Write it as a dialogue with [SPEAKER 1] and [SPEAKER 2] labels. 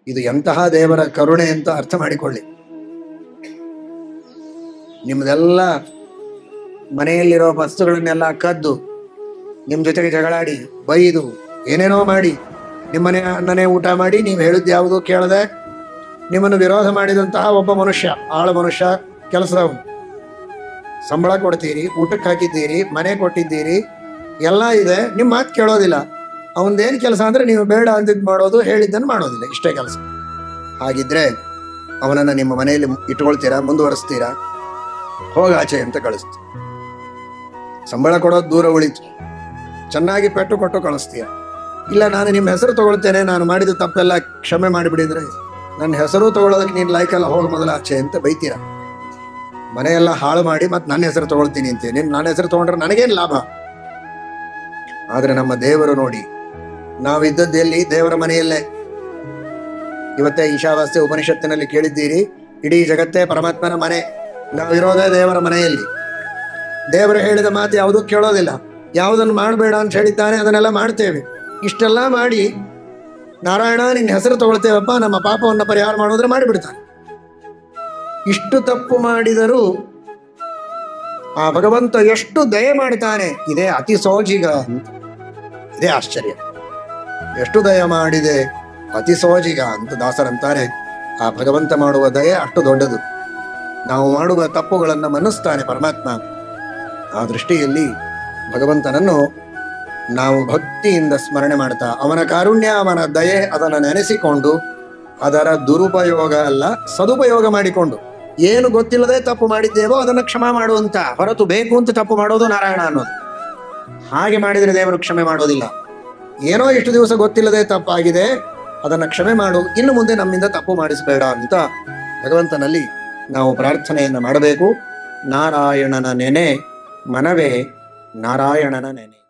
[SPEAKER 1] ಇದು ಎಂತಹ ದೇವರ ಕರುಣೆ ಅಂತ ಅರ್ಥ ಮಾಡಿಕೊಳ್ಳಿ. ನಿಮ್ದೆಲ್ಲ ಮನೆಯಲ್ಲಿರೋ ವಸ್ತುಗಳನ್ನೆಲ್ಲ ಕದ್ದು ನಿಮ್ ಜೊತೆಗೆ ಜಗಳಾಡಿ ಬೈದು ಏನೇನೋ ಮಾಡಿ ನಿಮ್ಮನೆ ಅನ್ನನೇ ಊಟ ಮಾಡಿ ನೀವು ಹೇಳಿದ್ದು ಯಾವುದೂ ಕೇಳದೆ ನಿಮ್ಮನ್ನು ವಿರೋಧ ಮಾಡಿದಂತಹ ಒಬ್ಬ ಮನುಷ್ಯ, ಆಳ ಮನುಷ್ಯ, ಕೆಲಸದವನು. ಸಂಬಳ ಕೊಡ್ತೀರಿ, ಊಟಕ್ಕೆ ಹಾಕಿದ್ದೀರಿ, ಮನೆ ಕೊಟ್ಟಿದ್ದೀರಿ, ಎಲ್ಲ ಇದೆ, ನಿಮ್ಮ ಮಾತು ಕೇಳೋದಿಲ್ಲ. ಅವನದೇನು ಕೆಲಸ ಅಂದ್ರೆ ನೀವು ಬೇಡ ಅಂದಿದ್ದು ಮಾಡೋದು, ಹೇಳಿದ್ದನ್ನು ಮಾಡೋದಿಲ್ಲ, ಇಷ್ಟೇ ಕೆಲಸ. ಹಾಗಿದ್ರೆ ಅವನನ್ನು ನಿಮ್ಮ ಮನೆಯಲ್ಲಿ ಇಟ್ಕೊಳ್ತೀರಾ, ಮುಂದುವರಿಸ್ತೀರಾ? ಹೋಗಾಚೆ ಅಂತ ಕಳಿಸ್ತೀರ. ಸಂಬಳ ಕೊಡೋದು ದೂರ ಉಳಿತು, ಚೆನ್ನಾಗಿ ಪೆಟ್ಟು ಕೊಟ್ಟು ಕಳಿಸ್ತೀಯ. ಇಲ್ಲ, ನಾನು ನಿಮ್ಮ ಹೆಸರು ತಗೊಳ್ತೇನೆ, ನಾನು ಮಾಡಿದ ತಪ್ಪೆಲ್ಲ ಕ್ಷಮೆ ಮಾಡಿಬಿಡಿದ್ರೆ ನನ್ನ ಹೆಸರು ತಗೊಳ್ಳೋದಕ್ಕೆ ನೀನು ಲಾಯ್ಕಲ್ಲ, ಹೋಗಿ ಮೊದಲ ಆಚೆ ಅಂತ ಬೈತೀರ. ಮನೆಯೆಲ್ಲ ಹಾಳು ಮಾಡಿ ಮತ್ತೆ ನನ್ನ ಹೆಸರು ತಗೊಳ್ತೀನಿ ಅಂತೀನಿ. ನನ್ನ ಹೆಸರು ತಗೊಂಡ್ರೆ ನನಗೇನು ಲಾಭ? ಆದ್ರೆ ನಮ್ಮ ದೇವರು ನೋಡಿ, ನಾವಿದ್ದದ್ದೆಲ್ಲಿ? ದೇವರ ಮನೆಯಲ್ಲೇ. ಇವತ್ತೇ ಈಶಾವಾಸ್ಯ ಉಪನಿಷತ್ತಿನಲ್ಲಿ ಕೇಳಿದ್ದೀರಿ, ಇಡೀ ಜಗತ್ತೇ ಪರಮಾತ್ಮನ ಮನೆ, ನಾವಿರೋದೇ ದೇವರ ಮನೆಯಲ್ಲಿ. ದೇವರು ಹೇಳಿದ ಮಾತು ಯಾವುದೂ ಕೇಳೋದಿಲ್ಲ. ಯಾವುದನ್ನು ಮಾಡಬೇಡ ಅಂತ ಹೇಳಿದ್ದಾನೆ ಅದನ್ನೆಲ್ಲ ಮಾಡ್ತೇವೆ. ಇಷ್ಟೆಲ್ಲ ಮಾಡಿ ನಾರಾಯಣ ನಿನ್ನ ಹೆಸರು ತಗೊಳ್ತೇವಪ್ಪ, ನಮ್ಮ ಪಾಪವನ್ನು ಪರಿಹಾರ ಮಾಡೋದ್ರೆ ಮಾಡಿಬಿಡ್ತಾನೆ. ಇಷ್ಟು ತಪ್ಪು ಮಾಡಿದರೂ ಆ ಭಗವಂತ ಎಷ್ಟು ದಯೆ ಮಾಡ್ತಾನೆ. ಇದೇ ಅತಿ ಸೋಜಿಗ ಅಂತ, ಇದೇ ಆಶ್ಚರ್ಯ. ಎಷ್ಟು ದಯ ಮಾಡಿದೆ, ಅತಿ ಸೋಜಿಗ ಅಂತ ದಾಸರಂತಾರೆ. ಆ ಭಗವಂತ ಮಾಡುವ ದಯೆ ಅಷ್ಟು ದೊಡ್ಡದು. ನಾವು ಮಾಡುವ ತಪ್ಪುಗಳನ್ನು ಮನ್ನಿಸ್ತಾನೆ ಪರಮಾತ್ಮ. ಆ ದೃಷ್ಟಿಯಲ್ಲಿ ಭಗವಂತನನ್ನು ನಾವು ಭಕ್ತಿಯಿಂದ ಸ್ಮರಣೆ ಮಾಡ್ತಾ, ಅವನ ಕಾರುಣ್ಯ, ಅವನ ದಯೆ ಅದನ್ನು ನೆನೆಸಿಕೊಂಡು, ಅದರ ದುರುಪಯೋಗ ಅಲ್ಲ ಸದುಪಯೋಗ ಮಾಡಿಕೊಂಡು, ಏನು ಗೊತ್ತಿಲ್ಲದೆ ತಪ್ಪು ಮಾಡಿದ್ದೇವೋ ಅದನ್ನು ಕ್ಷಮೆ ಮಾಡುವಂತ ಹೊರತು ಬೇಕು ಅಂತ ತಪ್ಪು ಮಾಡೋದು ನಾರಾಯಣ ಅನ್ನೋದು. ಹಾಗೆ ಮಾಡಿದರೆ ದೇವರು ಕ್ಷಮೆ ಮಾಡೋದಿಲ್ಲ. ಏನೋ ಇಷ್ಟು ದಿವಸ ಗೊತ್ತಿಲ್ಲದೆ ತಪ್ಪಾಗಿದೆ, ಅದನ್ನು ಕ್ಷಮೆ ಮಾಡು, ಇನ್ನು ಮುಂದೆ ನಮ್ಮಿಂದ ತಪ್ಪು ಮಾಡಿಸಬೇಡ ಅಂತ ಭಗವಂತನಲ್ಲಿ ನಾವು ಪ್ರಾರ್ಥನೆಯನ್ನು ಮಾಡಬೇಕು. ನಾರಾಯಣನ ನೆನೆ ಮನವೇ ನಾರಾಯಣನ ನೆನೆ.